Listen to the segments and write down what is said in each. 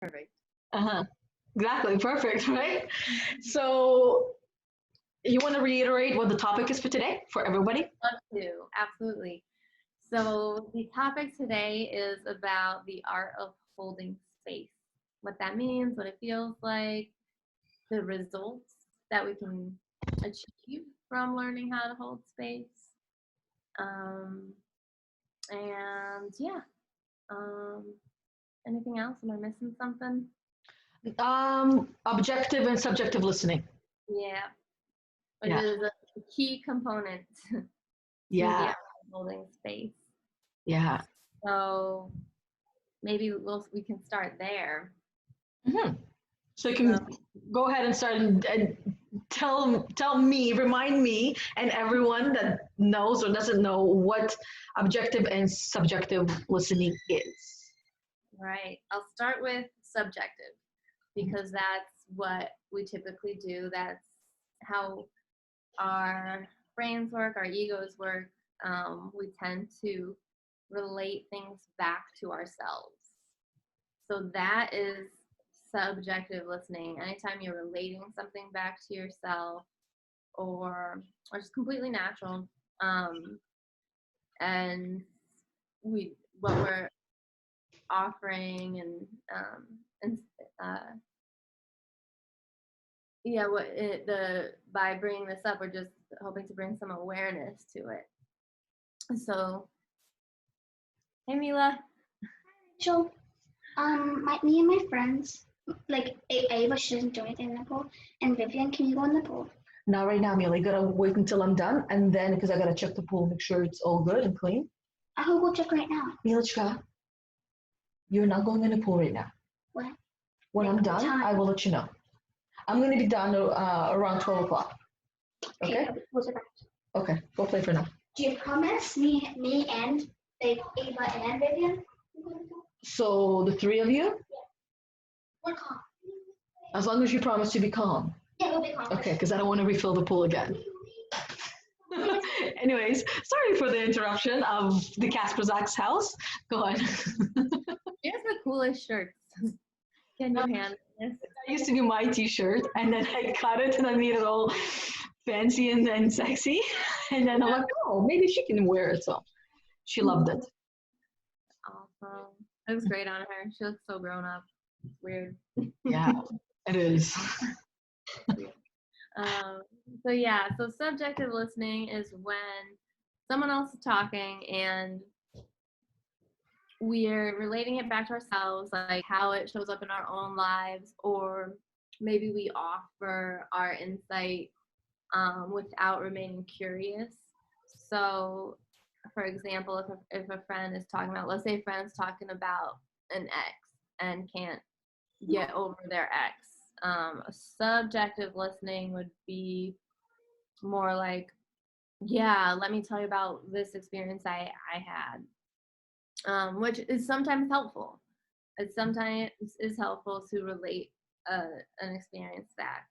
Perfect. Uh-huh. Exactly. Perfect, right? So you want to reiterate what the topic is for today for everybody? Love to. Absolutely. So the topic today is about the art of holding space. What that means, what it feels like, the results that we can achieve from learning how to hold space. Um, and yeah, um, anything else? Am I missing something? Objective and subjective listening. Yeah, which Yeah. is a key component to the Yeah. art of holding space. Yeah. So maybe we can start there. Hmm. So you So can go ahead and start and tell me, remind me, and everyone that knows or doesn't know what objective and subjective listening is. right, I'll start with subjective because that's what we typically do. That's how our brains work, our egos work. We tend to relate things back to ourselves. So that is subjective listening. Anytime you're relating something back to yourself or just completely natural. And what we're offering and uh, yeah, by bringing this up, we're just hoping to bring some awareness to it. So, hey Mila. So, me and my friends, like Ava, she doesn't do anything in the pool, and Vivian, can you go in the pool? Not right now, Mila. You gotta wait until I'm done, and then because I gotta check the pool, make sure it's all good and clean. I will go check right now. Milachka, you're not going in the pool right now. What? When Like, I'm done, time? I will let you know. I'm gonna be done around 12 o'clock. Okay? We'll check right. Okay, go play for now. Do you promise me and like Ava and Vivian? So the three of you, We're calm. as long as you promise to be calm. Yeah, we'll be calm. Okay, because I don't want to refill the pool again. Anyways, sorry for the interruption of the Kasperczak's house. Go on. Here's the coolest shirts. Can you handle this? That used to be my t-shirt, and then I cut it and I made it all fancy and sexy. And then I'm like, oh, maybe she can wear it. So she loved it. Awesome. It was great on her. She looks so grown up. It's weird. Yeah, it is. So subjective listening is when someone else is talking and we're relating it back to ourselves, like how it shows up in our own lives, or maybe we offer our insight without remaining curious. So, for example, if a friend is talking about, let's say a friend's talking about an ex and can't get over their ex, a subjective listening would be more like, yeah, let me tell you about this experience I had, which is sometimes helpful. It sometimes is helpful to relate an experience back.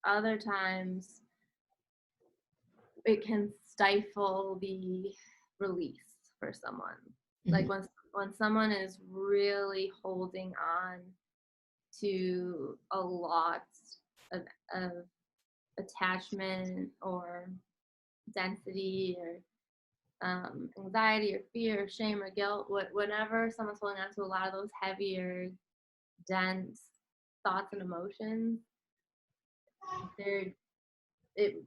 Other times, it can stifle the release for someone. Mm-hmm. Like when someone is really holding on to a lot of attachment or density or anxiety or fear or shame or guilt, whenever someone's holding on to a lot of those heavier, dense thoughts and emotions, it's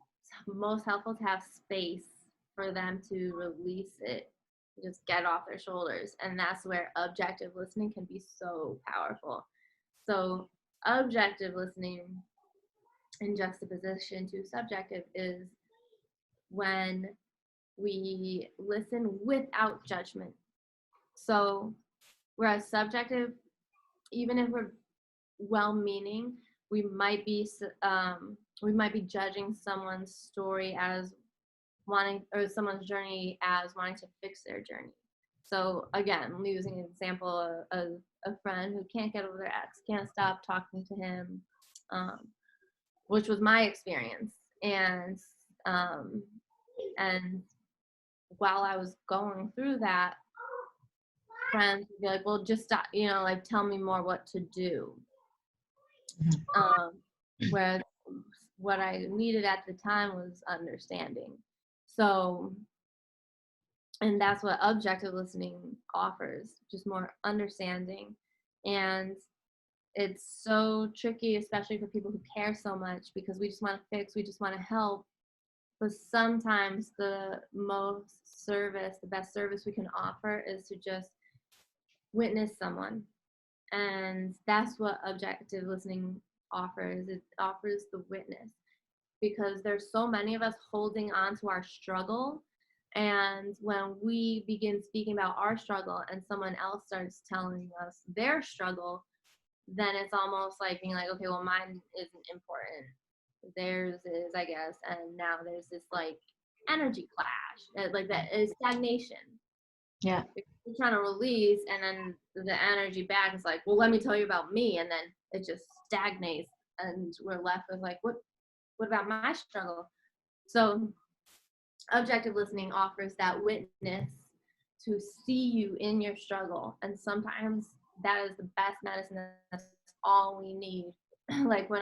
most helpful to have space for them to release it, just get off their shoulders. And that's where objective listening can be so powerful. So objective listening in juxtaposition to subjective is when we listen without judgment. So whereas subjective, even if we're well-meaning, we might be judging someone's story as wanting, or someone's journey as wanting to fix their journey. So again, using an example of a friend who can't get over their ex, can't stop talking to him, which was my experience. And while I was going through that, friends would be like, well, just stop, like tell me more what to do. Whereas what I needed at the time was understanding. So, and that's what objective listening offers, just more understanding. And it's so tricky, especially for people who care so much, because we just want to fix, we just want to help. But sometimes the best service we can offer is to just witness someone. And that's what objective listening offers. It offers the witness, because there's so many of us holding on to our struggle. And when we begin speaking about our struggle and someone else starts telling us their struggle, then it's almost like being like, okay, well, mine isn't important. Theirs is, I guess. And now there's this like energy clash, like that is stagnation. Yeah. You're trying to release, and then the energy back is like, well, let me tell you about me. And then it just stagnates, and we're left with like, what about my struggle? So objective listening offers that witness to see you in your struggle. And sometimes that is the best medicine. That's all we need. Like when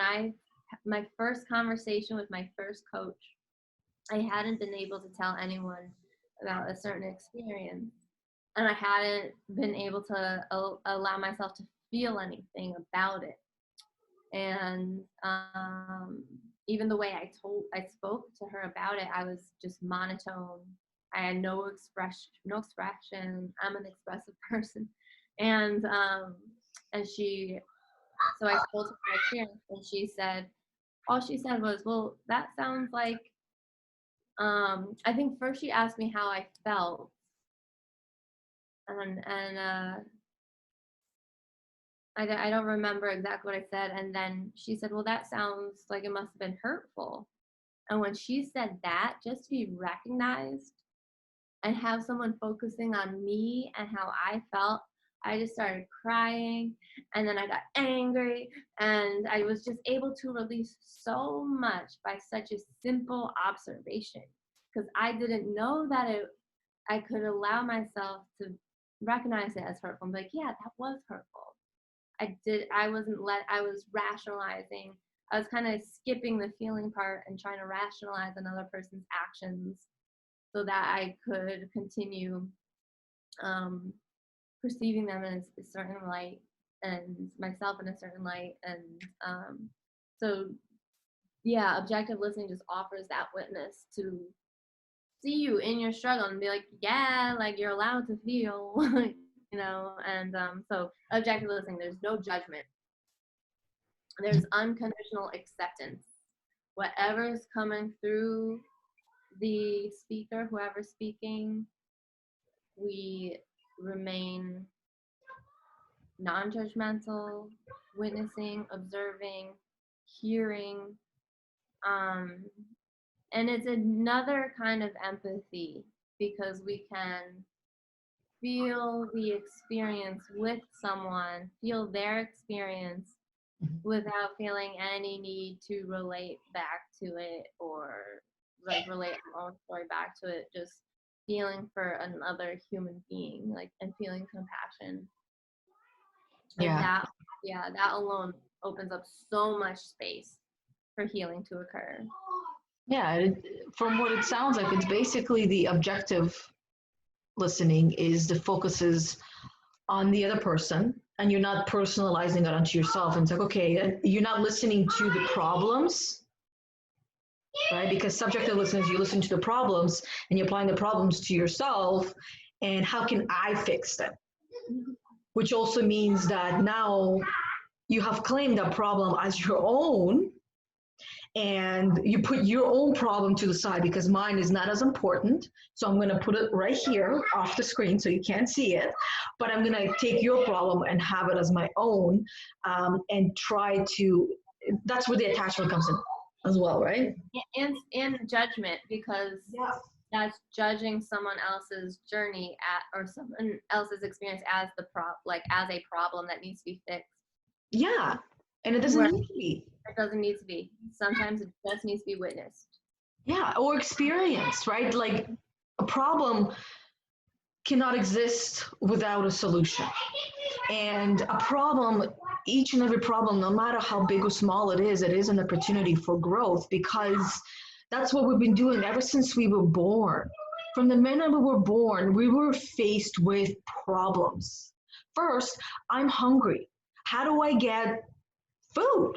my first conversation with my first coach, I hadn't been able to tell anyone about a certain experience. And I hadn't been able to allow myself to feel anything about it. And even the way I spoke to her about it, I was just monotone. I had no expression. I'm an expressive person. And so I told her my experience, and all she said was, well, that sounds like, I think first she asked me how I felt. And I don't remember exactly what I said. And then she said, well, that sounds like it must have been hurtful. And when she said that, just to be recognized and have someone focusing on me and how I felt, I just started crying. And then I got angry. And I was just able to release so much by such a simple observation, because I didn't know that I could allow myself to recognize it as hurtful. I'm like, yeah, that was hurtful. I was rationalizing. I was kind of skipping the feeling part and trying to rationalize another person's actions so that I could continue perceiving them in a certain light and myself in a certain light. And so, yeah, objective listening just offers that witness to see you in your struggle and be like, yeah, like you're allowed to feel, and so objective listening, there's no judgment. There's unconditional acceptance. Whatever's coming through the speaker, whoever's speaking, we remain non-judgmental, witnessing, observing, hearing, and it's another kind of empathy, because we can feel the experience with someone, feel their experience without feeling any need to relate back to it, or like relate our own story back to it, just feeling for another human being, like, and feeling compassion. Yeah. And that alone opens up so much space for healing to occur. Yeah, from what it sounds like, it's basically the objective listening is the focuses on the other person, and you're not personalizing it onto yourself. And it's like, okay, you're not listening to the problems, right? Because subjective listening is you listen to the problems and you're applying the problems to yourself, and how can I fix them? Which also means that now you have claimed that problem as your own, and you put your own problem to the side because mine is not as important. So I'm going to put it right here off the screen so you can't see it. But I'm going to take your problem and have it as my own, and try to, that's where the attachment comes in as well, right? And judgment, because that's judging someone else's journey or someone else's experience as as a problem that needs to be fixed. Yeah, and it doesn't need to be. It doesn't need to be. Sometimes it just needs to be witnessed. Yeah, or experience, right? Like a problem, cannot exist without a solution. And a problem, each and every problem, no matter how big or small it is an opportunity for growth, because that's what we've been doing ever since we were born. From the minute we were born, we were faced with problems. First, I'm hungry. How do I get food?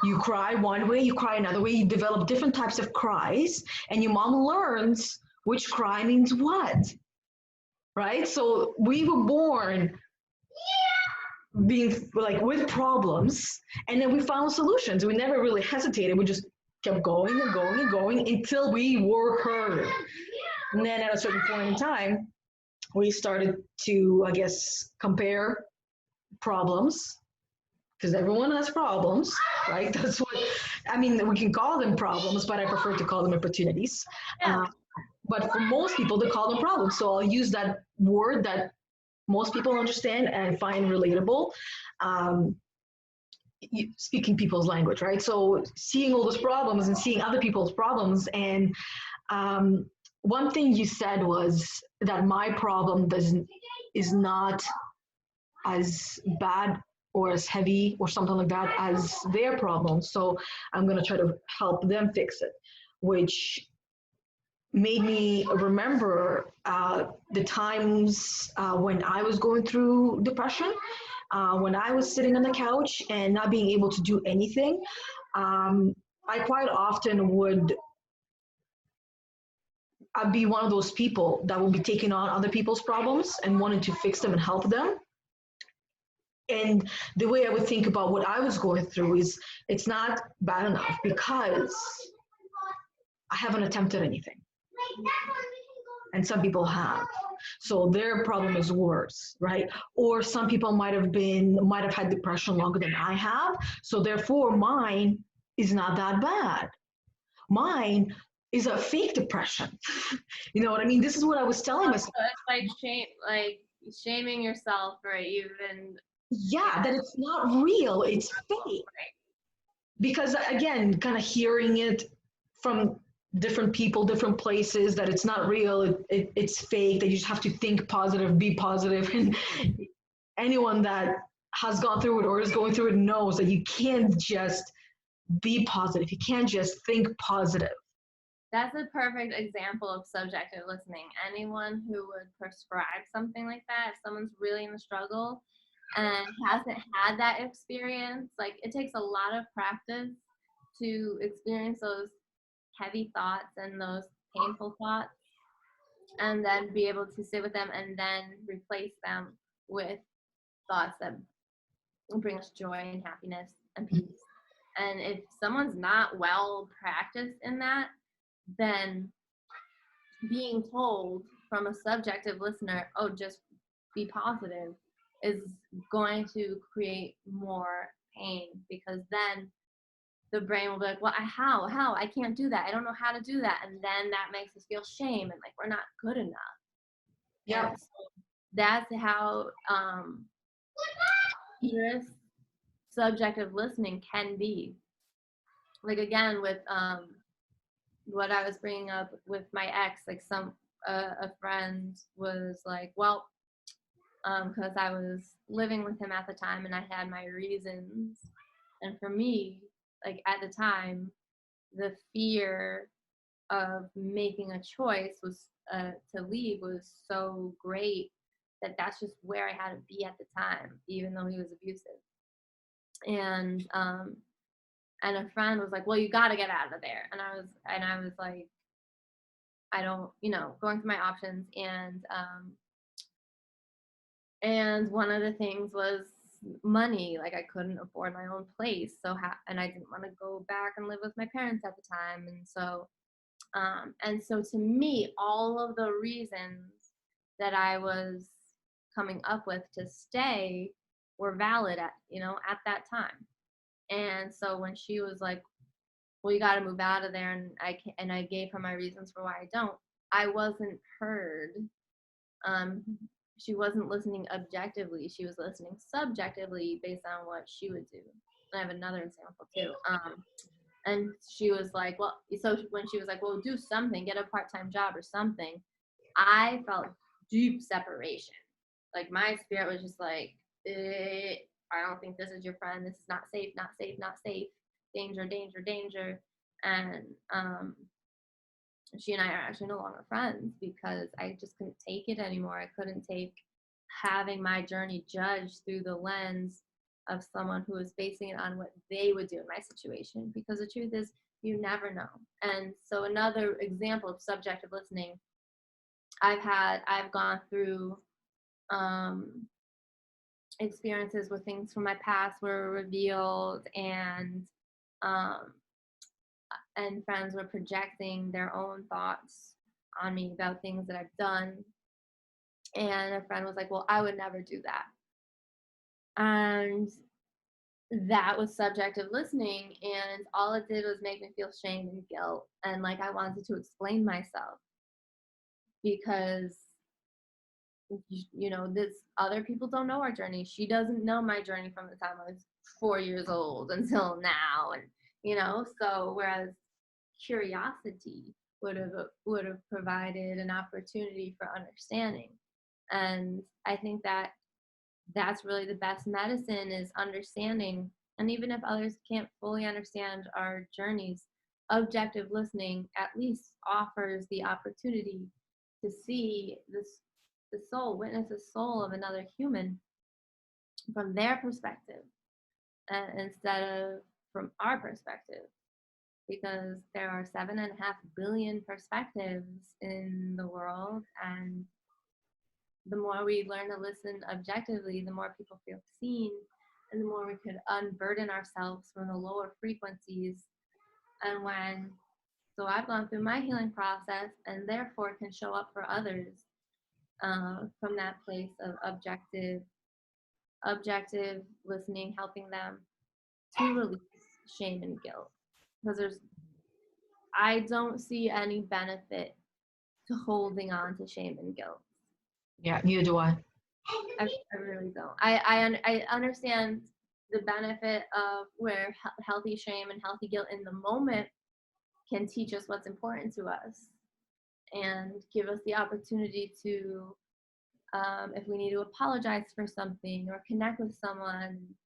You cry one way, you cry another way, you develop different types of cries, and your mom learns which cry means what, right? So we were born being like with problems, and then we found solutions. We never really hesitated. We just kept going and going and going until we were heard. And then at a certain point in time, we started to, I guess, compare problems, because everyone has problems, right? That's what, I mean, we can call them problems, but I prefer to call them opportunities. Yeah. But for most people, they call them problems. So I'll use that word that most people understand and find relatable, speaking people's language, right? So seeing all those problems and seeing other people's problems. And one thing you said was that my problem is not as bad or as heavy or something like that as their problem. So I'm going to try to help them fix it, which made me remember the times when I was going through depression, when I was sitting on the couch and not being able to do anything. I quite often would I'd be one of those people that will be taking on other people's problems and wanting to fix them and help them. And the way I would think about what I was going through is it's not bad enough because I haven't attempted anything. And some people have. So their problem is worse, right? Or some people might have had depression longer than I have. So therefore mine is not that bad. Mine is a fake depression. You know what I mean? This is what I was telling myself. So it's like shaming yourself for even. Yeah, that it's not real, it's fake. Right. Because again, kind of hearing it from different people, different places, that it's not real, it's fake, that you just have to think positive, be positive. And anyone that has gone through it or is going through it knows that you can't just be positive. You can't just think positive. That's a perfect example of subjective listening. Anyone who would prescribe something like that, if someone's really in the struggle and hasn't had that experience, like it takes a lot of practice to experience those heavy thoughts and those painful thoughts, and then be able to sit with them and then replace them with thoughts that bring us joy and happiness and peace. And if someone's not well practiced in that, then being told from a subjective listener, oh, just be positive, is going to create more pain, because then the brain will be like, well, how? I can't do that. I don't know how to do that. And then that makes us feel shame and like we're not good enough. Yeah. So that's how serious subjective listening can be. Like again, with what I was bringing up with my ex, like a friend was like, well, because I was living with him at the time and I had my reasons. And for me, like at the time, the fear of making a choice was to leave was so great that that's just where I had to be at the time, even though he was abusive. And a friend was like, well, you got to get out of there. And I was like, I don't, going through my options. And one of the things was money. Like I couldn't afford my own place. And I didn't want to go back and live with my parents at the time. And so to me, all of the reasons that I was coming up with to stay were valid at that time. And so when she was like, well, you got to move out of there, and I gave her my reasons for why I wasn't heard. She wasn't listening objectively. She was listening subjectively based on what she would do. And I have another example too. And she was like, well, so when she was like, well, do something, get a part-time job or something, I felt deep separation. Like my spirit was just like, I don't think this is your friend. This is not safe, not safe, not safe. Danger, danger, danger. And she and I are actually no longer friends because I just couldn't take it anymore. I couldn't take having my journey judged through the lens of someone who is basing it on what they would do in my situation, because the truth is you never know. And so another example of subjective listening, I've gone through experiences where things from my past were revealed, and friends were projecting their own thoughts on me about things that I've done. And a friend was like, well, I would never do that. And that was subjective listening. And all it did was make me feel shame and guilt. And like I wanted to explain myself because, this other people don't know our journey. She doesn't know my journey from the time I was 4 years old until now. And, so whereas curiosity would have provided an opportunity for understanding. And I think that that's really the best medicine, is understanding. And even if others can't fully understand our journeys, objective listening at least offers the opportunity to see the soul, witness the soul of another human from their perspective, instead of from our perspective. Because there are 7.5 billion perspectives in the world, and the more we learn to listen objectively, the more people feel seen, and the more we could unburden ourselves from the lower frequencies. And so I've gone through my healing process, and therefore can show up for others from that place of objective listening, helping them to release shame and guilt. Because I don't see any benefit to holding on to shame and guilt. Yeah, neither do I. I really don't. I understand the benefit of where healthy shame and healthy guilt in the moment can teach us what's important to us and give us the opportunity to, if we need to apologize for something or connect with someone,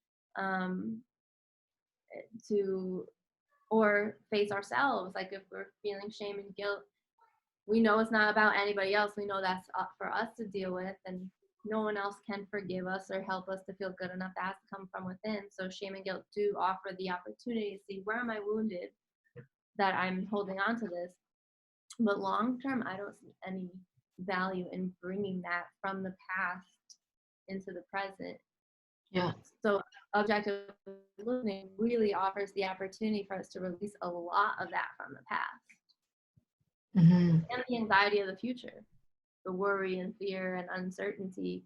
or face ourselves. Like if we're feeling shame and guilt, we know it's not about anybody else. We know that's up for us to deal with, and no one else can forgive us or help us to feel good enough. That has to come from within. So shame and guilt do offer the opportunity to see, where am I wounded that I'm holding on to this? But long term, I don't see any value in bringing that from the past into the present. Yeah. So objective listening really offers the opportunity for us to release a lot of that from the past. Mm-hmm. And the anxiety of the future, the worry and fear and uncertainty,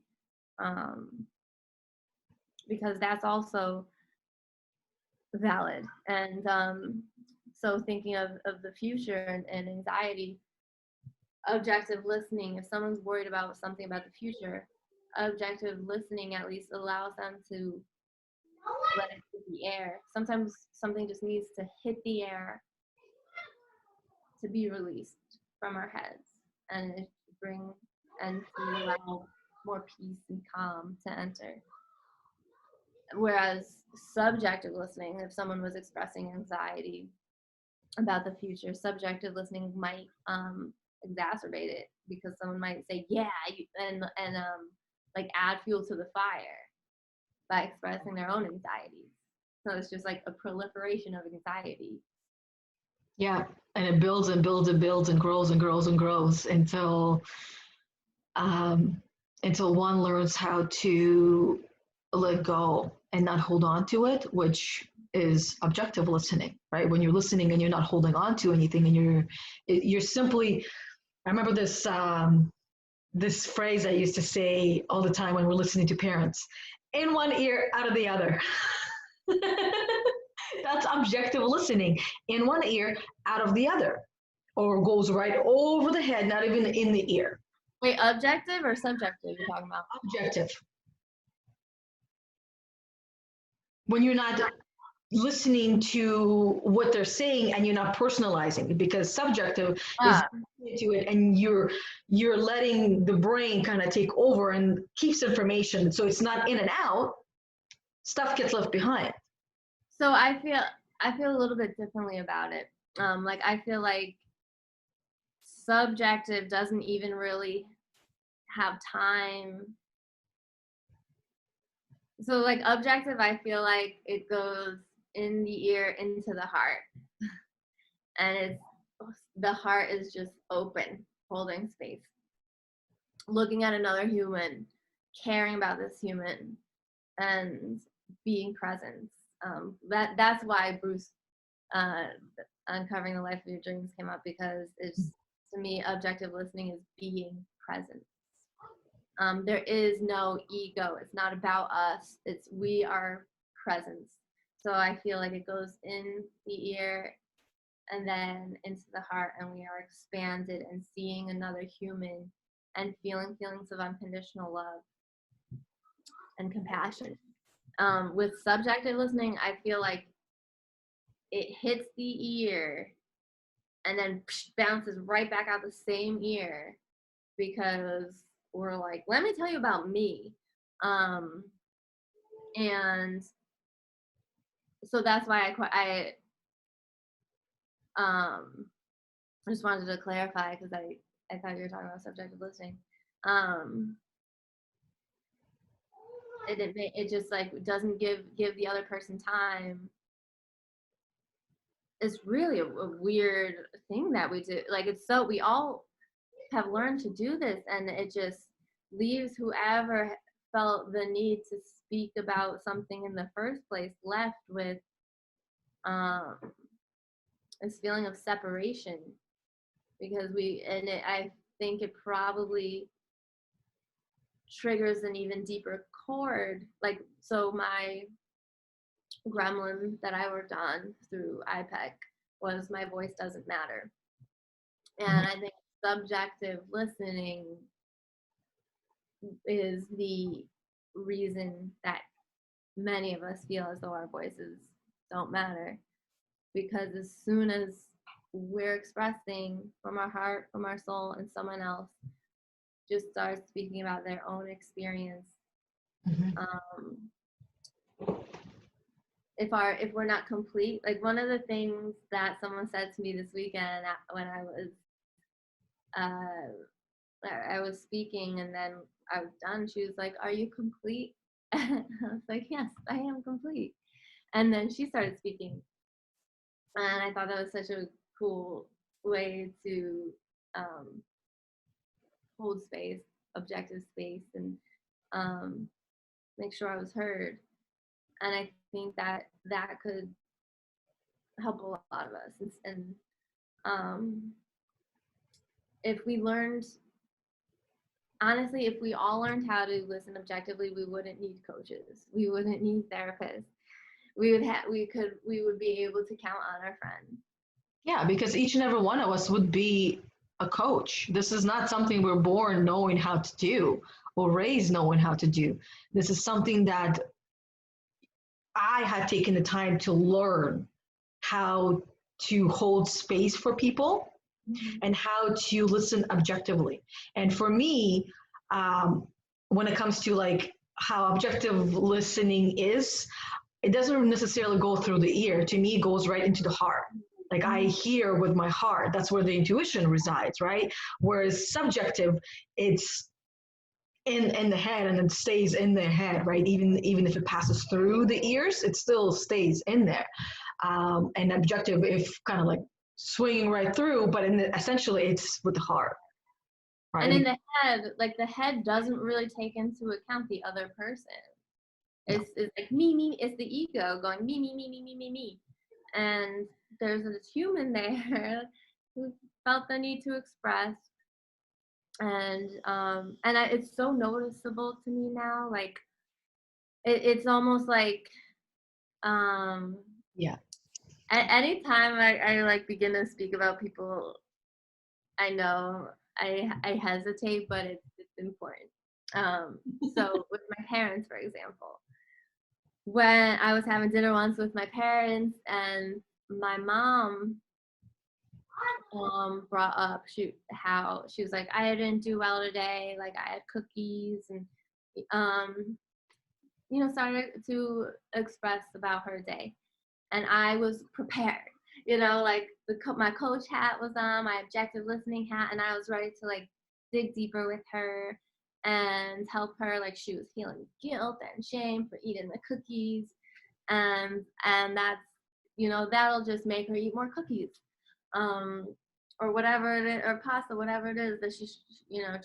because that's also valid. And so thinking of the future and anxiety, objective listening, if someone's worried about something about the future, objective listening at least allows them to let it hit the air. Sometimes something just needs to hit the air to be released from our heads, and to allow more peace and calm to enter. Whereas subjective listening, if someone was expressing anxiety about the future, subjective listening might exacerbate it, because someone might say, yeah, and like add fuel to the fire by expressing their own anxieties. So it's just like a proliferation of anxiety. Yeah, and it builds and builds and builds and grows and grows and grows until one learns how to let go and not hold on to it, which is objective listening, right? When you're listening and you're not holding on to anything, and you're simply. I remember this phrase I used to say all the time when we're listening to parents: in one ear, out of the other. That's objective listening. In one ear, out of the other. Or goes right over the head, not even in the ear. Wait, objective or subjective you're talking about? Objective. When you're not listening to what they're saying and you're not personalizing it, because subjective is into it and you're letting the brain kind of take over and keeps information, so it's not in and out, stuff gets left behind. So I feel a little bit differently about it. Like I feel like subjective doesn't even really have time. So like objective, I feel like it goes in the ear into the heart, and the heart is just open, holding space, looking at another human, caring about this human, and being present. That's why Bruce Uncovering the Life of Your Dreams came up, because it's, to me, objective listening is being present. There is no ego. It's not about us. It's we are presence. So I feel like it goes in the ear and then into the heart, and we are expanded and seeing another human and feeling feelings of unconditional love and compassion. With subjective listening, I feel like it hits the ear and then bounces right back out the same ear, because we're like, let me tell you about me. And so that's why I just wanted to clarify, because I thought you were talking about subjective listening. It just like doesn't give the other person time. It's really a weird thing that we do. Like we all have learned to do this, and it just leaves whoever felt the need to speak about something in the first place left with this feeling of separation, because I think it probably triggers an even deeper chord. Like, so my gremlin that I worked on through IPEC was my voice doesn't matter. And I think subjective listening is the reason that many of us feel as though our voices don't matter, because as soon as we're expressing from our heart, from our soul, and someone else just starts speaking about their own experience, if we're not complete, like one of the things that someone said to me this weekend when I was speaking and then I was done, she was like, "Are you complete?" And I was like, "Yes, I am complete." And then she started speaking, and I thought that was such a cool way to hold space, objective space, and make sure I was heard. And I think that could help a lot of us. And if we learned, honestly, if we all learned how to listen objectively, we wouldn't need coaches. We wouldn't need therapists. We would be able to count on our friends. Yeah, because each and every one of us would be a coach. This is not something we're born knowing how to do or raised knowing how to do. This is something that I had taken the time to learn how to hold space for people and how to listen objectively. And for me, when it comes to like how objective listening is, it doesn't necessarily go through the ear. To me, it goes right into the heart. Like I hear with my heart. That's where the intuition resides, right? Whereas subjective, it's in the head and it stays in the head, right? Even if it passes through the ears, it still stays in there. And objective, if kind of like swinging right through, but essentially it's with the heart, right? And in the head, like the head doesn't really take into account the other person. It's like me, it's the ego going me. And there's this human there who felt the need to express. And it's so noticeable to me now. Like it's almost like anytime I like begin to speak about people, I know I hesitate, but it's important. So with my parents, for example, when I was having dinner once with my parents, and my mom brought up how she was like, I didn't do well today, like I had cookies, and um started to express about her day. And I was prepared, like my coach hat was on, my objective listening hat, and I was ready to like dig deeper with her and help her. Like she was feeling guilt and shame for eating the cookies, and that's that'll just make her eat more cookies, um, or whatever it is, or pasta, whatever it is that she's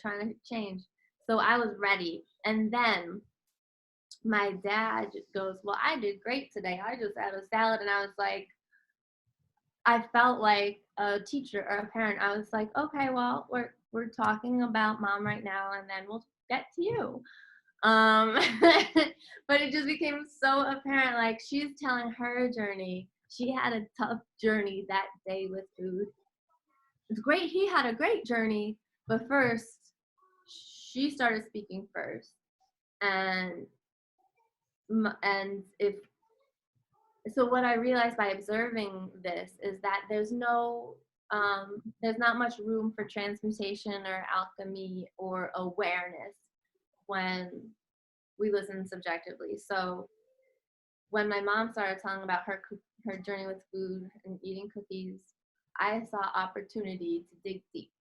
trying to change. So I was ready, and then my dad just goes, well, I did great today. I just had a salad. And I was like, I felt like a teacher or a parent. I was like, okay, well, we're talking about mom right now, and then we'll get to you. But it just became so apparent, like she's telling her journey. She had a tough journey that day with food. It's great. He had a great journey, but first she started speaking first. And if so, what I realized by observing this is that there's not much room for transmutation or alchemy or awareness when we listen subjectively. So when my mom started telling about her journey with food and eating cookies, I saw opportunity to dig deep,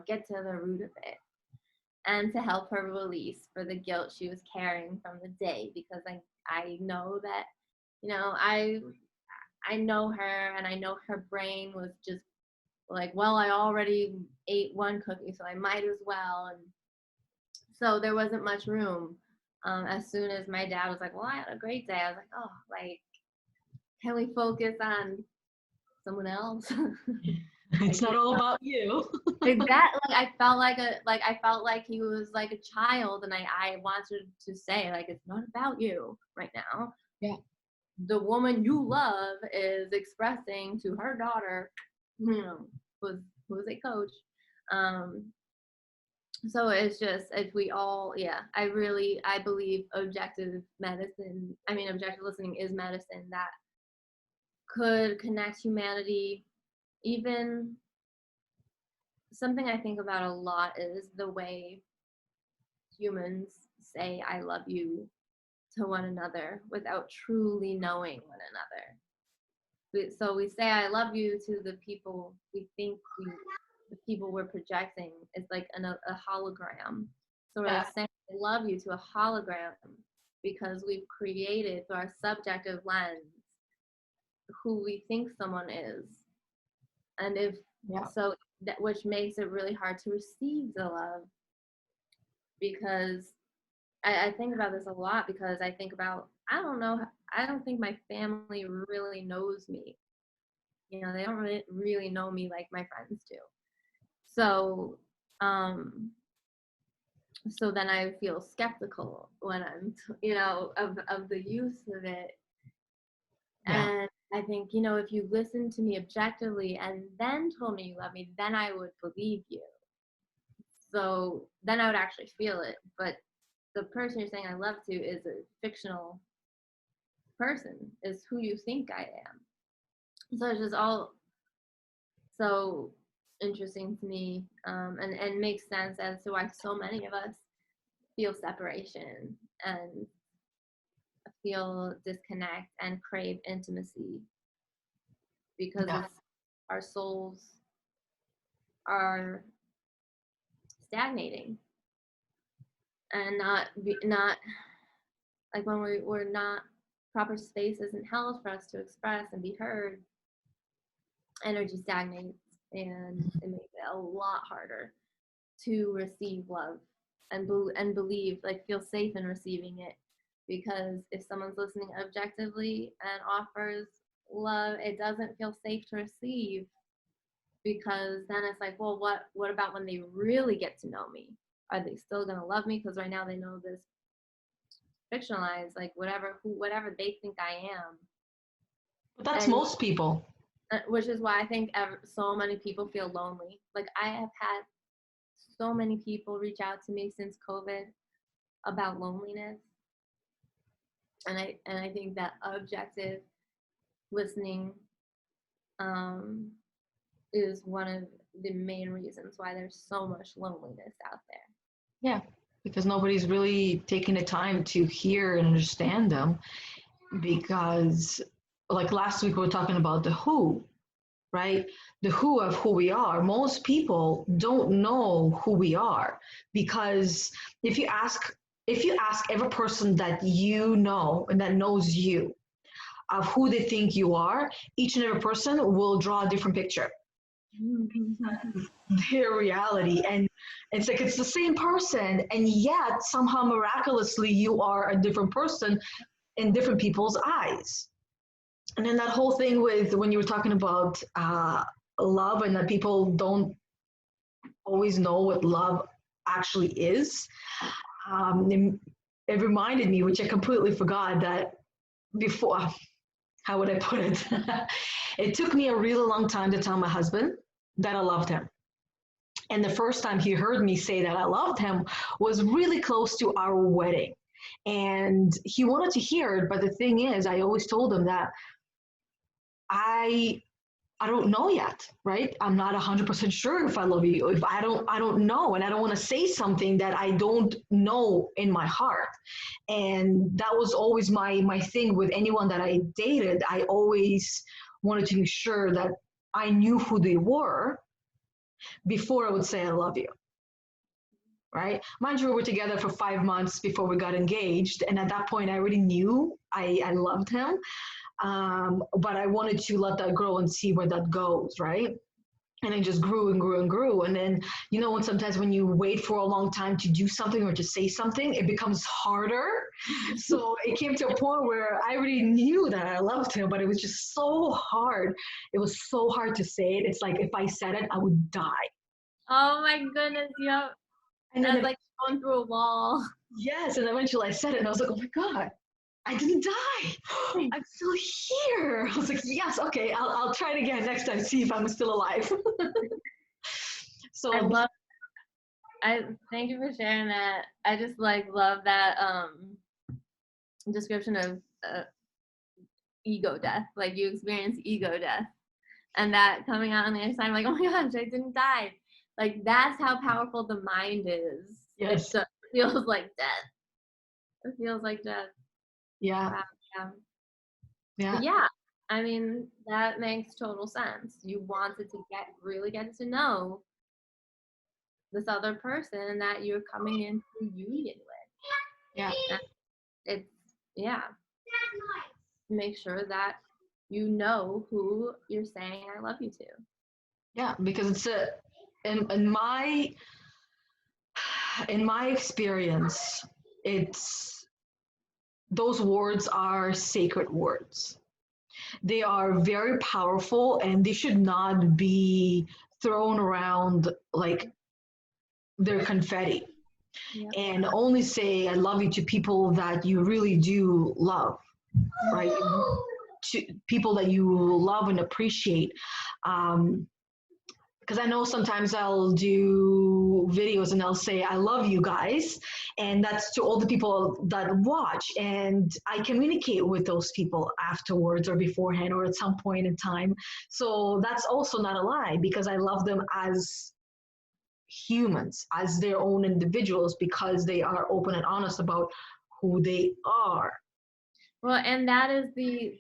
get to the root of it, and to help her release for the guilt she was carrying from the day, because I know that I know her, and I know her brain was just like, well, I already ate one cookie, so I might as well. And so there wasn't much room. As soon as my dad was like, well, I had a great day, I was like, oh, like, can we focus on someone else? It's not all about you. Exactly. Like I felt like he was like a child, and I wanted to say, like, it's not about you right now. Yeah. The woman you love is expressing to her daughter, who's a coach. So it's just, if we all, I believe objective listening is medicine that could connect humanity. Even something I think about a lot is the way humans say I love you to one another without truly knowing one another. So we say I love you to the people we think the people we're projecting is like a hologram. So we're like saying I love you to a hologram because we've created through our subjective lens who we think someone is. And so that, which makes it really hard to receive the love, because I think about this a lot, because I think about, I don't think my family really knows me. They don't really know me like my friends do. So, so then I feel skeptical when I'm, of the use of it. Yeah. And I think, if you listen to me objectively and then told me you love me, then I would believe you. So then I would actually feel it. But the person you're saying I love to is a fictional person, is who you think I am. So it's just all so interesting to me, and makes sense as to why so many of us feel separation and feel disconnect and crave intimacy, because our souls are stagnating and not like when we're not, proper space isn't held for us to express and be heard, energy stagnates, and it makes it a lot harder to receive love and believe, like feel safe in receiving it. Because if someone's listening objectively and offers love, it doesn't feel safe to receive, because then it's like, well, what about when they really get to know me? Are they still gonna love me? Because right now they know this fictionalized, like whatever they think I am. But that's most people. Which is why I think so many people feel lonely. Like I have had so many people reach out to me since COVID about loneliness. And I think that objective listening is one of the main reasons why there's so much loneliness out there. Yeah, because nobody's really taking the time to hear and understand them. Because, like last week, we were talking about the who, right? The who of who we are. Most people don't know who we are, because if you ask every person that you know and that knows you of who they think you are, each and every person will draw a different picture, their reality. And it's like it's the same person, and yet somehow miraculously you are a different person in different people's eyes. And then that whole thing with when you were talking about love, and that people don't always know what love actually is, it reminded me, which I completely forgot, that before, how would I put it? It took me a really long time to tell my husband that I loved him. And the first time he heard me say that I loved him was really close to our wedding. And he wanted to hear it, but the thing is, I always told him that I don't know yet, right? I'm not 100% sure if I love you. If I don't know, and I don't want to say something that I don't know in my heart. And that was always my thing with anyone that I dated. I always wanted to make sure that I knew who they were before I would say I love you. Right? Mind you, we were together for 5 months before we got engaged, and at that point, I already knew I loved him. But I wanted to let that grow and see where that goes, right? And it just grew and grew and grew. And then, when sometimes when you wait for a long time to do something or to say something, it becomes harder. So it came to a point where I already knew that I loved him, but it was just so hard. It was so hard to say it. It's like if I said it, I would die. Oh my goodness, yep. And then that's like going through a wall. Yes, and eventually I said it, and I was like, oh my God, I didn't die. I'm still here. I was like, yes, okay, I'll try it again next time, see if I'm still alive. So I thank you for sharing that. I just love that description of ego death. Like you experience ego death, and that coming out on the other side, I'm like, oh my gosh, I didn't die. Like that's how powerful the mind is. Yes. It feels like death. It feels like death. Yeah. Wow. Yeah. But yeah, I mean, that makes total sense. You wanted to really get to know this other person that you're coming into union with. Yeah. And make sure that you know who you're saying I love you to. Yeah, because it's in my experience, it's those words are sacred words. They are very powerful, and they should not be thrown around like they're confetti. Yep. And only say I love you to people that you really do love, right? To people that you love and appreciate. Because I know sometimes I'll do videos and I'll say, I love you guys. And that's to all the people that watch. And I communicate with those people afterwards or beforehand or at some point in time. So that's also not a lie, because I love them as humans, as their own individuals, because they are open and honest about who they are. Well, and that is the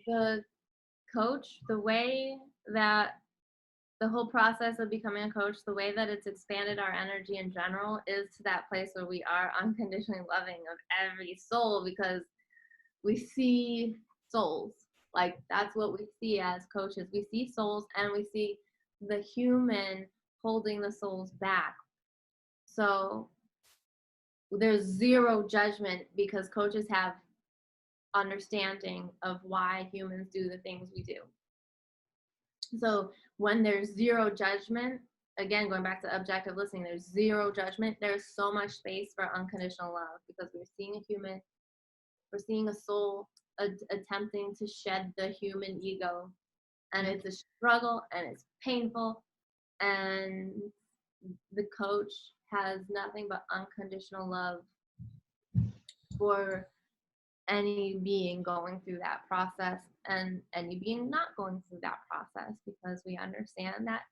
coach, the way that the whole process of becoming a coach, the way that it's expanded our energy in general is to that place where we are unconditionally loving of every soul, because we see souls. Like that's what we see as coaches. We see souls, and we see the human holding the souls back. So there's zero judgment, because coaches have understanding of why humans do the things we do. So when there's zero judgment, again, going back to objective listening, there's zero judgment. There's so much space for unconditional love, because we're seeing a human, we're seeing a soul attempting to shed the human ego. And it's a struggle, and it's painful. And the coach has nothing but unconditional love for any being going through that process and any being not going through that process, because we understand that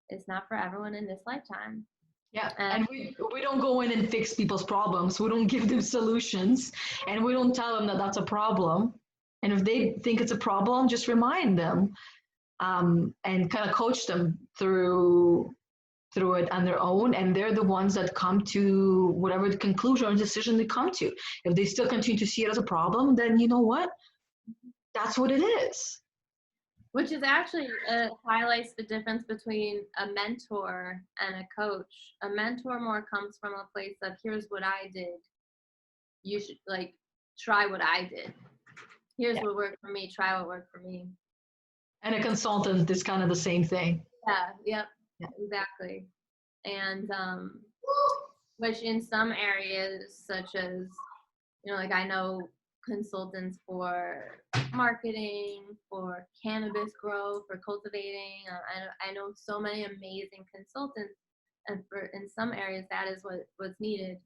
it's not for everyone in this lifetime. Yeah, and we don't go in and fix people's problems. We don't give them solutions, and we don't tell them that that's a problem. And if they think it's a problem, just remind them, and kind of coach them through it on their own. And they're the ones that come to whatever the conclusion or decision they come to. If they still continue to see it as a problem, then you know what? That's what it is. Which is actually highlights the difference between a mentor and a coach. A mentor more comes from a place of, here's what I did. You should like try what I did. Here's what worked for me. Try what worked for me. And a consultant is kind of the same thing. Yeah. Exactly. And which in some areas, such as, like I know consultants for marketing, for cannabis grow, for cultivating. I know so many amazing consultants, and in some areas that is what's needed.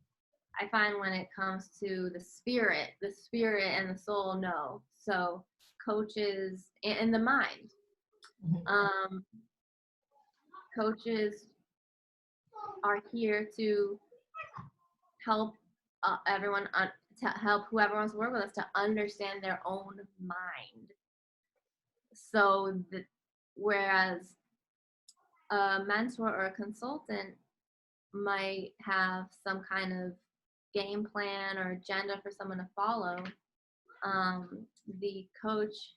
I find when it comes to the spirit and the soul, no. So coaches and the mind. Coaches are here to help everyone, to help whoever wants to work with us to understand their own mind. So whereas a mentor or a consultant might have some kind of game plan or agenda for someone to follow, the coach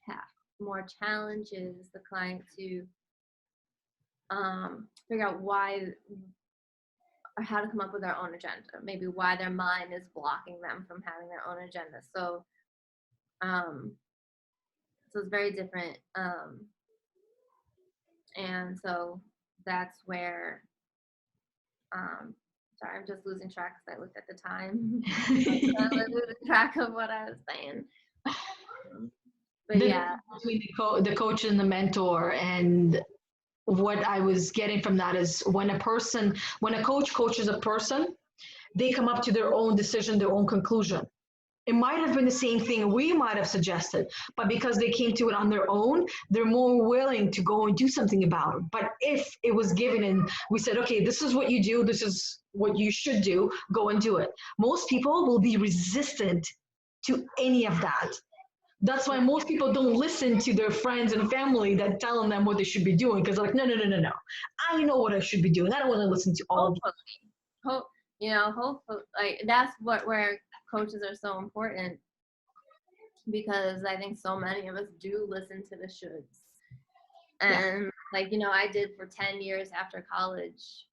more challenges the client to figure out why or how to come up with their own agenda, maybe why their mind is blocking them from having their own agenda. So it's very different. And so that's where, sorry, I'm just losing track because I looked at the time. I'm losing track of what I was saying. But yeah. Between the coach and the mentor, and what I was getting from that is when a coach coaches a person, they come up to their own decision, their own conclusion. It might have been the same thing we might have suggested, but because they came to it on their own, they're more willing to go and do something about it. But if it was given and we said, okay, this is what you do, this is what you should do, go and do it. Most people will be resistant to any of that. That's why most people don't listen to their friends and family that telling them what they should be doing, because they're like, no. I know what I should be doing. I don't want to listen to all of you. Hopefully, like that's where coaches are so important, because I think so many of us do listen to the shoulds. And I did for 10 years after college.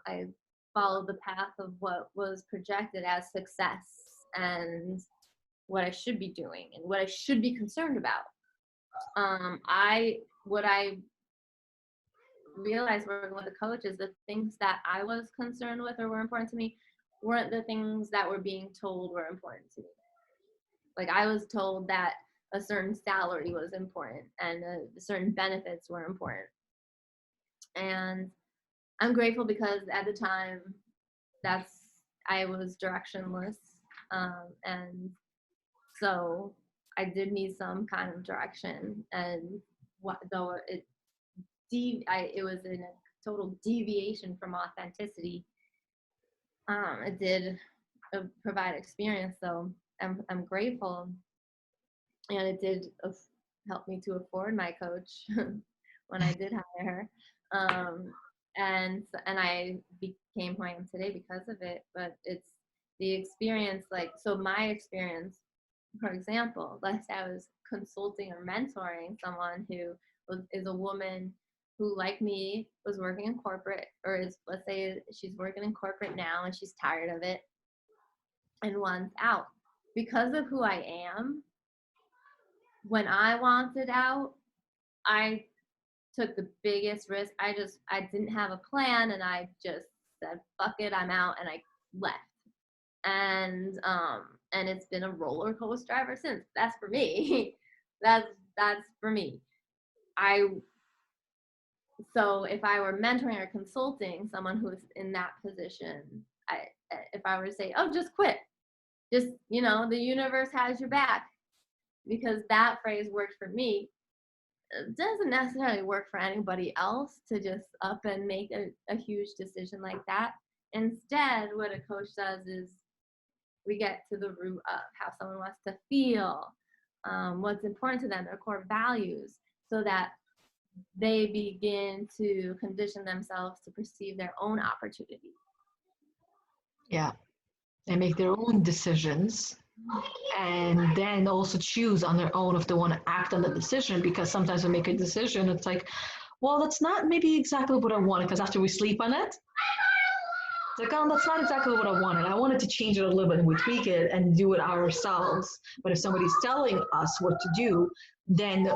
I followed the path of what was projected as success and what I should be doing and what I should be concerned about. What I realized working with a coach is the things that I was concerned with or were important to me weren't the things that were being told were important to me. Like I was told that a certain salary was important and certain benefits were important. And I'm grateful because at the time I was directionless. And so I did need some kind of direction, and though it was in a total deviation from authenticity, it did provide experience. So I'm grateful, and it did help me to afford my coach when I did hire her, and I became who I am today because of it. But it's the experience, my experience. For example, let's say I was consulting or mentoring someone who is a woman who, like me, was working in corporate, or let's say she's working in corporate now and she's tired of it and wants out. Because of who I am, when I wanted out, I took the biggest risk. I didn't have a plan, and I just said, fuck it, I'm out, and I left. And it's been a roller coaster ever since. That's for me. That's for me. So if I were mentoring or consulting someone who is in that position, if I were to say, oh, just quit, just, the universe has your back, because that phrase worked for me. It doesn't necessarily work for anybody else to just up and make a huge decision like that. Instead, what a coach does is we get to the root of how someone wants to feel, what's important to them, their core values, so that they begin to condition themselves to perceive their own opportunity. Yeah. And make their own decisions, and then also choose on their own if they want to act on the decision, because sometimes we make a decision, it's like, well, that's not maybe exactly what I wanted, because after we sleep on it, it's like, oh, that's not exactly what I wanted. I wanted to change it a little bit, and we tweak it and do it ourselves. But if somebody's telling us what to do, then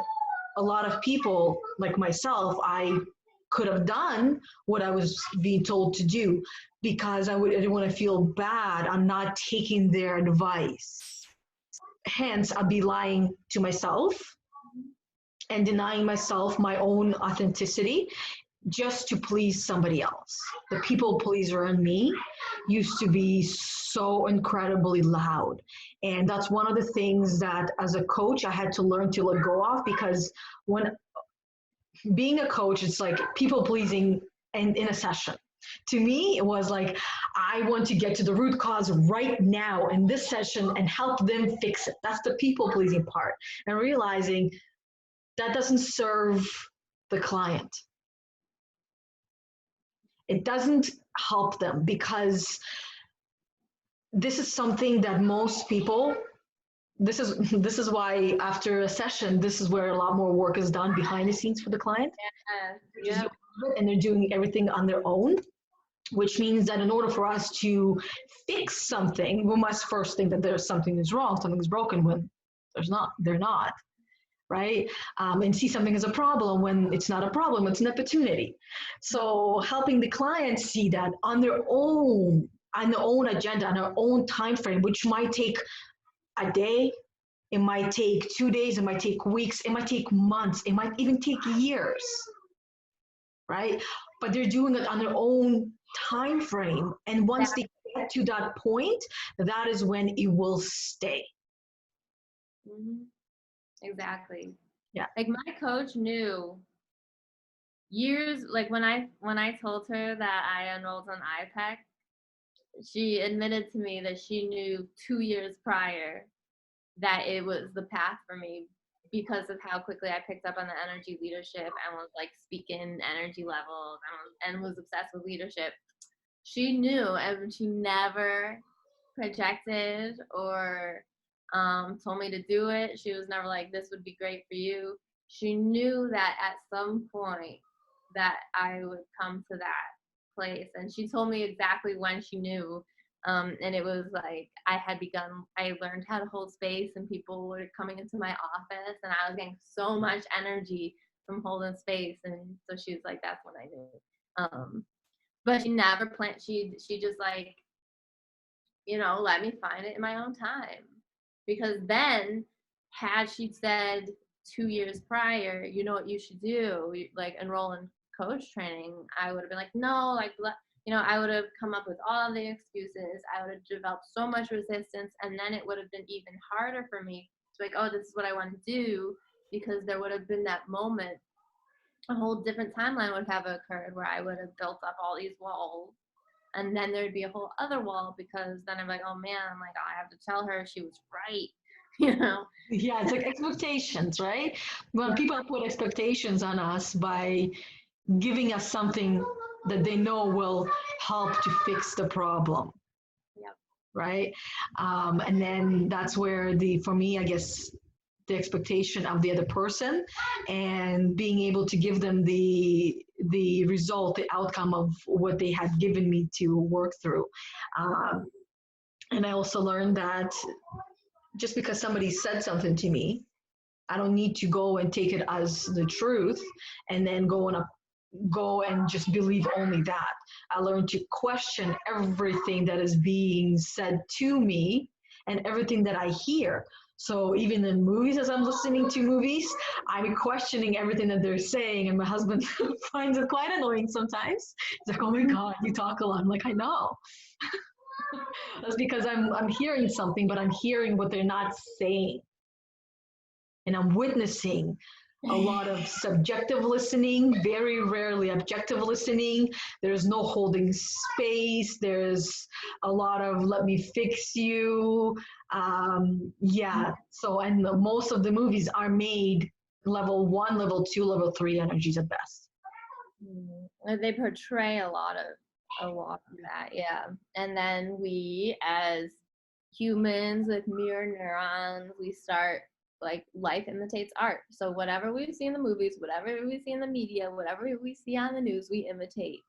a lot of people, like myself, I could have done what I was being told to do, because I didn't want to feel bad. I'm not taking their advice. Hence, I'd be lying to myself and denying myself my own authenticity just to please somebody else. The people pleaser in me used to be so incredibly loud. And that's one of the things that as a coach, I had to learn to let go of, because when being a coach, it's like people pleasing and in a session. To me, it was like, I want to get to the root cause right now in this session and help them fix it. That's the people pleasing part. And realizing that doesn't serve the client. It doesn't help them, because this is something that most people, this is why after a session, this is where a lot more work is done behind the scenes for the client. Yeah. And they're doing everything on their own, which means that in order for us to fix something, we must first think that there's something is wrong, something's broken, when they're not, right? And see something as a problem when it's not a problem, it's an opportunity. So helping the client see that on their own agenda, on their own time frame, which might take a day, it might take 2 days, it might take weeks, it might take months, it might even take years, right? But they're doing it on their own time frame. And once they get to that point, that is when it will stay. Mm-hmm. Exactly. Yeah. Like my coach knew years, like when I told her that I enrolled on IPEC, she admitted to me that she knew 2 years prior that it was the path for me, because of how quickly I picked up on the energy leadership and was like speaking energy levels and was obsessed with leadership. She knew, and she never projected or told me to do it. She was never like, this would be great for you. She knew that at some point that I would come to that place. And she told me exactly when she knew. And it was like I learned how to hold space, and people were coming into my office, and I was getting so much energy from holding space. And so she was like, that's when I knew. But she never planned. She just like, let me find it in my own time. Because then, had she said 2 years prior, you know what you should do, like enroll in coach training, I would have been like, no, like, I would have come up with all the excuses. I would have developed so much resistance, and then it would have been even harder for me to like, oh, this is what I want to do, because there would have been that moment. A whole different timeline would have occurred where I would have built up all these walls, and then there'd be a whole other wall, because then I'm like, oh man, I'm like, I have to tell her she was right. Yeah, it's like expectations, right? When people put expectations on us by giving us something that they know will help to fix the problem. Yep. Right? And then that's where for me, I guess, the expectation of the other person and being able to give them the result, the outcome of what they had given me to work through. And I also learned that just because somebody said something to me, I don't need to go and take it as the truth and then go and just believe only that. I learned to question everything that is being said to me and everything that I hear. So even in movies, as I'm listening to movies, I'm questioning everything that they're saying, and my husband finds it quite annoying sometimes. He's like, "Oh my God, you talk a lot." I'm like, "I know." That's because I'm hearing something, but I'm hearing what they're not saying. and I'm witnessing a lot of subjective listening, very rarely objective listening. There's no holding space. There's a lot of let me fix you. Yeah. So, and most of the movies are made level 1, level 2, level 3 energies at best. They portray a lot of that, yeah. And then we, as humans with mirror neurons, we start, like, life imitates art. So whatever we see in the movies, whatever we see in the media, whatever we see on the news, we imitate.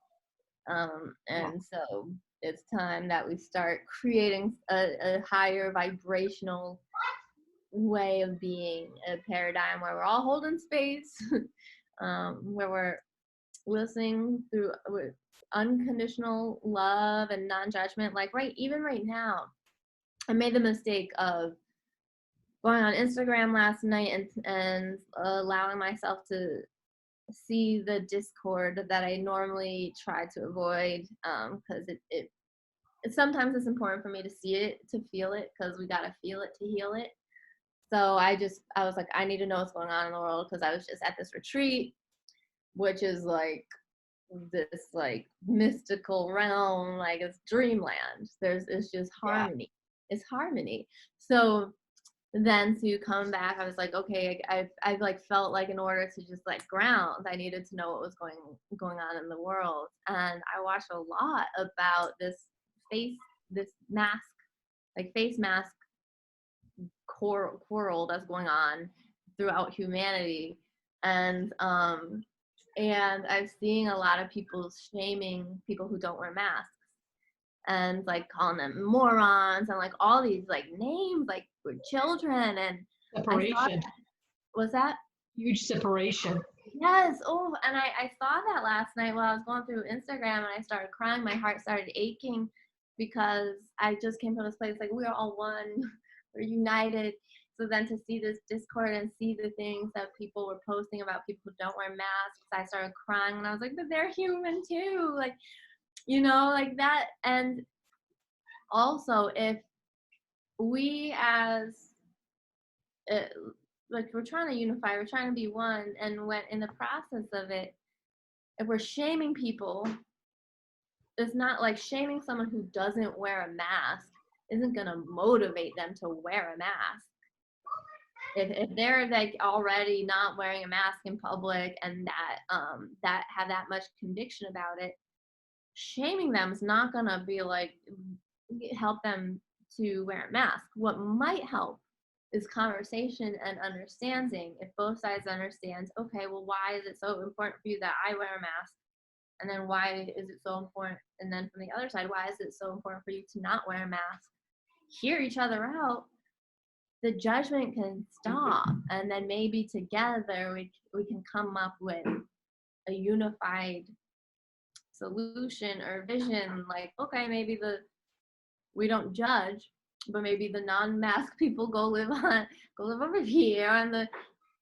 And so it's time that we start creating a higher vibrational way of being, a paradigm where we're all holding space, where we're listening through with unconditional love and non-judgment. Like even right now, I made the mistake of going on Instagram last night and allowing myself to see the discord that I normally try to avoid, because it sometimes it's important for me to see it, to feel it, because we gotta feel it to heal it. So I was like, I need to know what's going on in the world, because I was just at this retreat, which is like this like mystical realm, like it's dreamland. It's just harmony. It's harmony. So then to come back, I was like, okay, I've like felt like in order to just like ground, I needed to know what was going on in the world. And I watched a lot about this mask, like face mask quarrel that's going on throughout humanity. And I've seen a lot of people shaming people who don't wear masks, and like calling them morons and like all these like names, like for children. And Separation. Was that huge separation? Yes. Oh, and I saw that last night while I was going through Instagram, and I started crying. My heart started aching because I just came from this place like, we are all one, we're united. So then to see this discord and see the things that people were posting about people who don't wear masks, I started crying, and I was like, but they're human too, like, like that. And also, if we as like, we're trying to unify, we're trying to be one, and when in the process of it, if we're shaming people, it's not like shaming someone who doesn't wear a mask isn't going to motivate them to wear a mask. If they're like already not wearing a mask in public, and that have that much conviction about it, shaming them is not going to be like help them to wear a mask. What might help is conversation and understanding. If both sides understand, okay, well, why is it so important for you that I wear a mask? And then why is it so important? And then from the other side, why is it so important for you to not wear a mask? Hear each other out. The judgment can stop, and then maybe together we can come up with a unified solution or vision. Like, okay, maybe we don't judge, but maybe the non-mask people go live over here, and the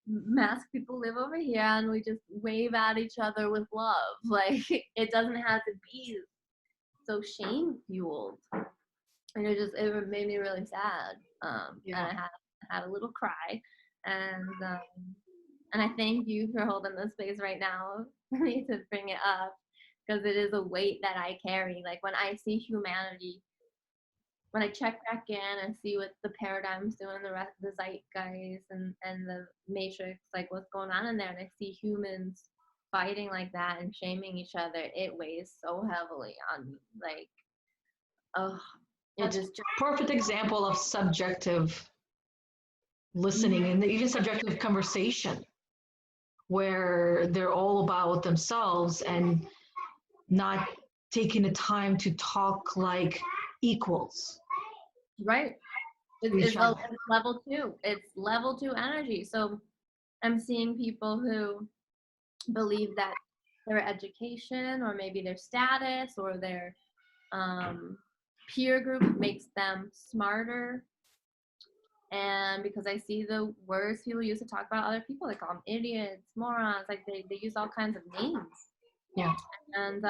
mask people live over here, and we just wave at each other with love. Like, it doesn't have to be so shame fueled. And it made me really sad. And I had a little cry, and I thank you for holding this space right now for me to bring it up, because it is a weight that I carry. Like, when I see humanity, when I check back in and see what the paradigm's doing, the zeitgeist and the matrix, like what's going on in there, and I see humans fighting like that and shaming each other, it weighs so heavily on me. Like, oh, it's just a perfect example of subjective listening and even subjective conversation, where they're all about themselves and not taking the time to talk like equals. Right. It's level 2. It's level 2 energy. So I'm seeing people who believe that their education, or maybe their status, or their peer group makes them smarter. And because I see the words people use to talk about other people, they call them idiots, morons, like they use all kinds of names. Yeah. And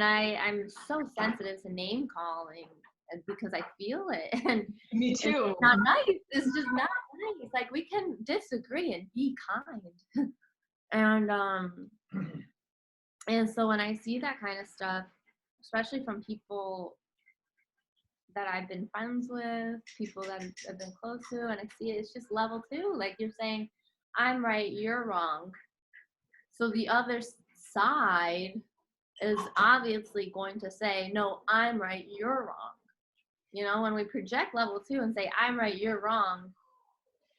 I'm so sensitive to name calling because I feel it. And Me too. it's not nice. It's just not nice. Like, we can disagree and be kind. And so when I see that kind of stuff, especially from people that I've been friends with, people that I've been close to, and I see it, it's just level 2. Like, you're saying, I'm right, you're wrong. So the other side is obviously going to say, no, I'm right, you're wrong. You know, when we project level 2 and say, I'm right, you're wrong,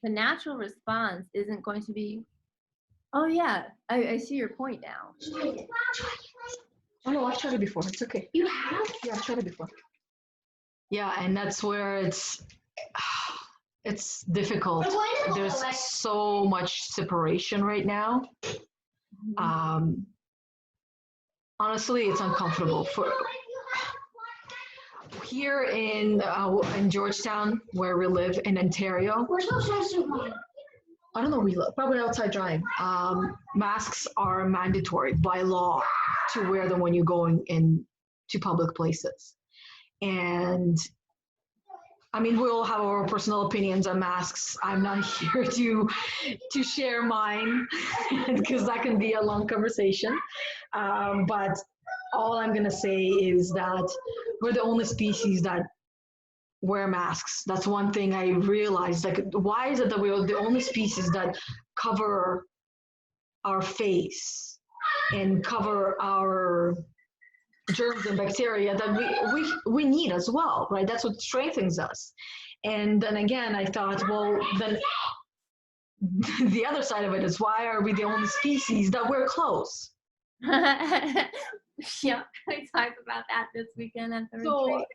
the natural response isn't going to be, oh yeah, I see your point now. Oh no, I've tried it before. It's okay. You have? Yeah, I've tried it before. Yeah, and that's where it's difficult. There's so much separation right now. Honestly, it's uncomfortable. For here in Georgetown, where we live in Ontario, Where's my swimsuit, Mom? I don't know, we live probably outside drying. Masks are mandatory by law to wear them when you're going into public places. And I mean, we all have our personal opinions on masks. I'm not here to share mine because that can be a long conversation. But all I'm gonna say is that we're the only species that wear masks. That's one thing I realized. Like, why is it that we're the only species that cover our face and cover our germs and bacteria that we need as well, right? That's what strengthens us. And then again, I thought, well, then the other side of it is, why are we the only species that wear clothes? Yeah, we talked about that this weekend at the So retreat.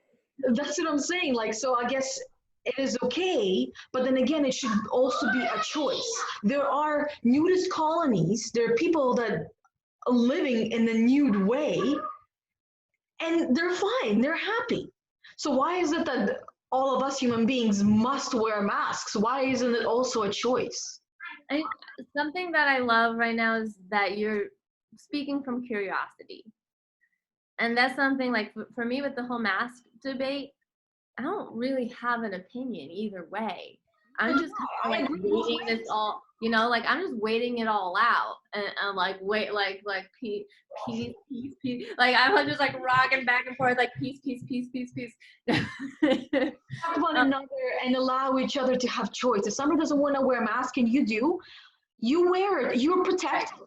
that's what I'm saying. Like, so I guess it is okay, but then again, it should also be a choice. There are nudist colonies. There are people that are living in the nude way, and they're fine. They're happy. So why is it that all of us human beings must wear masks? Why isn't it also a choice? Something that I love right now is that you're speaking from curiosity. And that's something, like, for me with the whole mask debate, I don't really have an opinion either way. I'm just kind of like waiting this all, you know, like, I'm just waiting it all out, and I'm like, wait, like peace, peace, peace, peace. Like, I'm just like rocking back and forth, like peace, peace, peace, peace, peace. Help one another and allow each other to have choice. If somebody doesn't want to wear a mask and you do, you wear it. You're protected.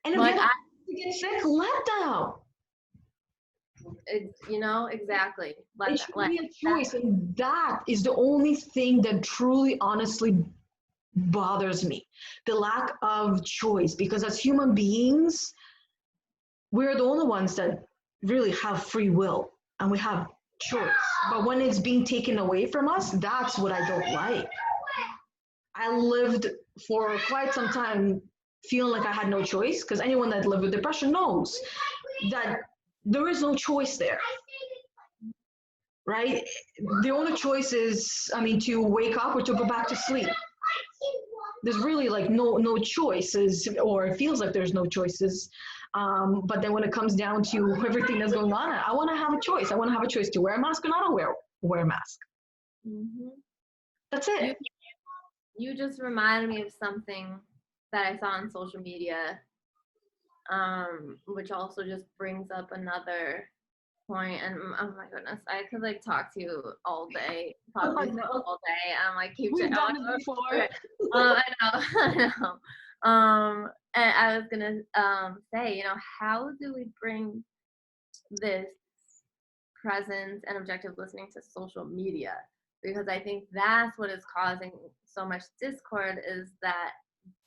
And if Like, you get sick, let them. You know, exactly. It should be a choice, and that is the only thing that truly, honestly bothers me. The lack of choice, because as human beings, we're the only ones that really have free will and we have choice. But when it's being taken away from us, that's what I don't like. I lived for quite some time feeling like I had no choice, because anyone that lived with depression knows that there is no choice there, right? The only choice is, I mean, to wake up or to go back to sleep. There's really like no choices, or it feels like there's no choices. But then when it comes down to everything that's going on, I want to have a choice. I want to have a choice to wear a mask or not wear a mask. Mm-hmm. That's it. You just reminded me of something that I saw on social media, which also just brings up another point. And oh my goodness, I could like talk to you all day, all day. I'm like, keep We've done it before. I know, I know. And I was gonna say, you know, how do we bring this presence and objective listening to social media? Because I think that's what is causing so much discord, is that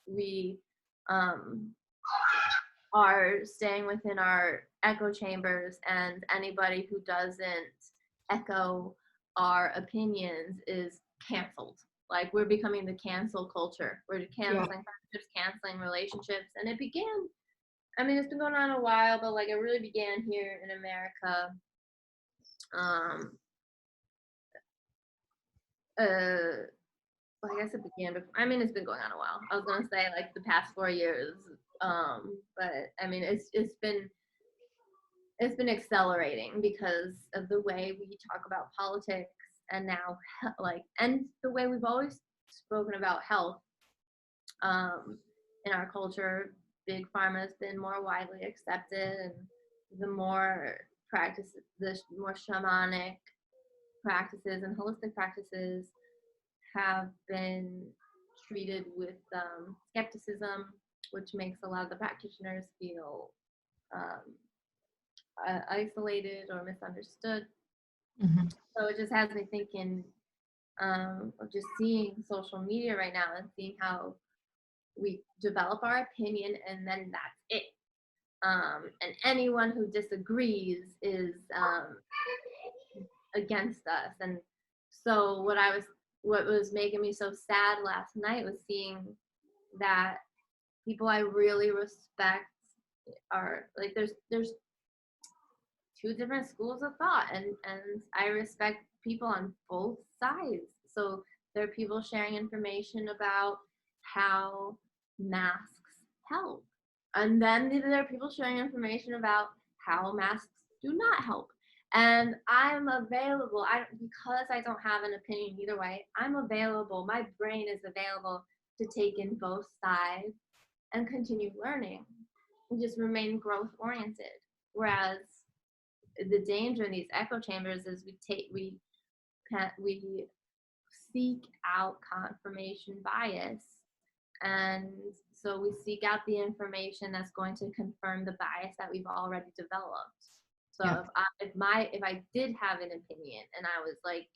we are staying within our echo chambers, and anybody who doesn't echo our opinions is canceled. Like, we're becoming the cancel culture. We're canceling friendships, canceling relationships. And it began, I mean, it's been going on a while, but like, it really began here in America. Well, I guess it began before. I mean, it's been going on a while. I was gonna say like the past 4 years, but I mean, it's been it's been accelerating because of the way we talk about politics and now and the way we've always spoken about health in our culture. Big pharma has been more widely accepted, and the more shamanic practices and holistic practices have been treated with skepticism, which makes a lot of the practitioners feel isolated or misunderstood. Mm-hmm. So it just has me thinking of just seeing social media right now and seeing how we develop our opinion and then that's it. And anyone who disagrees is against us. And so what was making me so sad last night was seeing that people I really respect are like there's two different schools of thought, and I respect people on both sides. So there are people sharing information about how masks help, and then there are people sharing information about how masks do not help. And I'm available. Because I don't have an opinion either way, I'm available. My brain is available to take in both sides and continue learning and just remain growth oriented. Whereas the danger in these echo chambers is we seek out confirmation bias, and so we seek out the information that's going to confirm the bias that we've already developed. So Yeah. if I did have an opinion and I was like,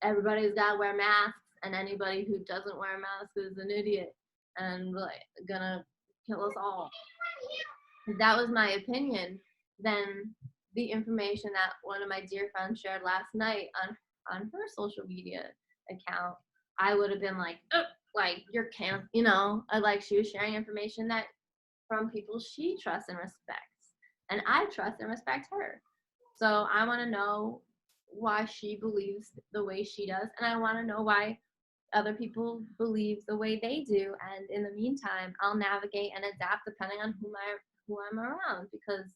everybody's got to wear masks and anybody who doesn't wear a mask is an idiot and like gonna kill us all, if that was my opinion, then the information that one of my dear friends shared last night on her social media account, I would have been like, oh, like you're camp, she was sharing information that from people she trusts and respects, and I trust and respect her. So I want to know why she believes the way she does, and I want to know why other people believe the way they do. And in the meantime, I'll navigate and adapt depending on who I'm around, because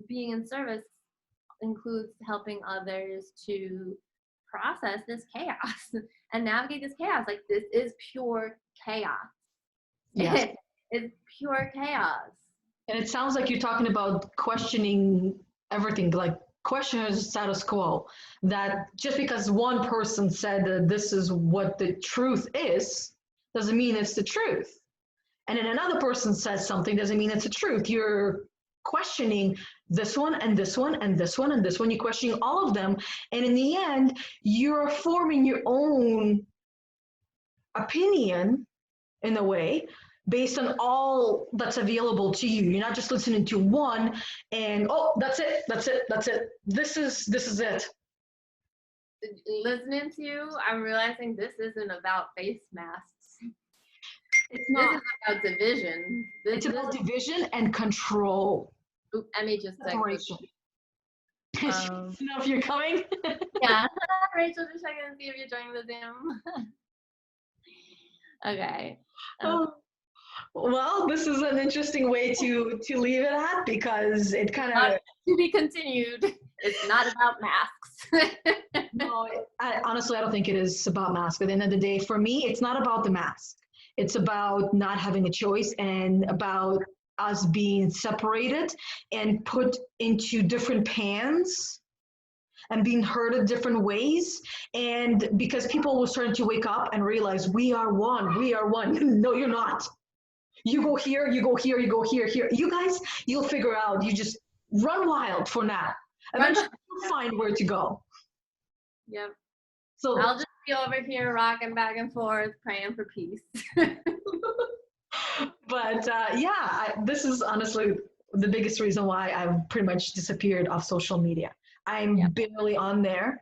being in service includes helping others to process this chaos and navigate this chaos. Like, this is pure chaos. Yes. It's pure chaos. And it sounds like you're talking about questioning everything, like questioning the status quo, that just because one person said that this is what the truth is, doesn't mean it's the truth. And then another person says something, doesn't mean it's the truth. You're questioning this one and this one and this one and this one. You're questioning all of them. And in the end, you're forming your own opinion in a way based on all that's available to you. You're not just listening to one and, oh, that's it. This is it. Listening to you, I'm realizing this isn't about face masks. It's not. This is about division. It's about division and control. I may just separation. Know if you're coming. Yeah, Rachel, just checking to see if you're joining the Zoom. Okay. Well, this is an interesting way to leave it at, because it kind of to be continued. It's not about masks. No, honestly, I don't think it is about masks. At the end of the day, for me, it's not about the mask. It's about not having a choice, and about us being separated and put into different pans and being hurted different ways. And because people were starting to wake up and realize we are one. No, you're not. You go here, you go here, you go here. You guys, you'll figure out. You just run wild for now. Eventually, you'll find where to go. Yep. So I'll just be over here rocking back and forth, praying for peace. But this is honestly the biggest reason why I've pretty much disappeared off social media. I'm barely on there.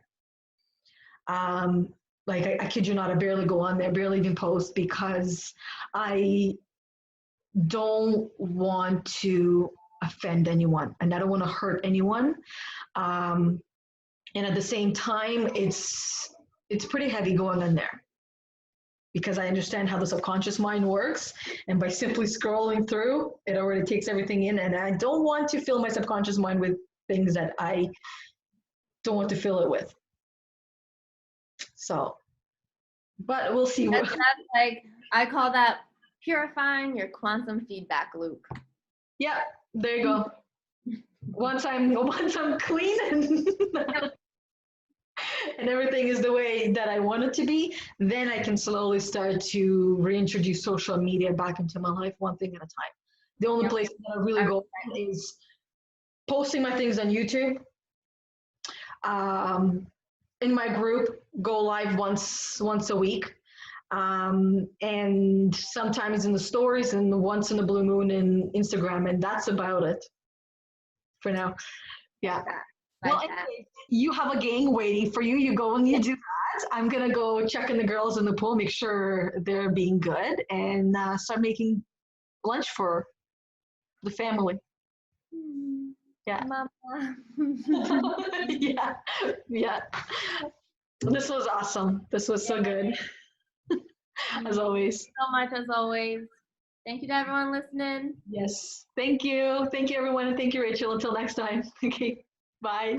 I kid you not, I barely go on there, barely even post, because I don't want to offend anyone and I don't want to hurt anyone. And at the same time, it's pretty heavy going on there, because I understand how the subconscious mind works. And by simply scrolling through, it already takes everything in. And I don't want to fill my subconscious mind with things that I don't want to fill it with. So, but we'll see. That's like, I call that purifying your quantum feedback loop. Yeah, there you go. Once I'm clean and everything is the way that I want it to be, then I can slowly start to reintroduce social media back into my life, one thing at a time. The only place that I really go is posting my things on YouTube. In my group, go live once a week. And sometimes in the stories, and once in a blue moon in Instagram, and that's about it for now. Yeah. Well, anyway, you have a gang waiting for you. You go and you do that. I'm gonna go check in the girls in the pool, make sure they're being good, and start making lunch for the family. Yeah. Mama. Yeah. Yeah. This was awesome. This was so good. As always. So much as always. Thank you to everyone listening. Yes. Thank you. Thank you, everyone. And thank you, Rachel. Until next time. Okay. Bye.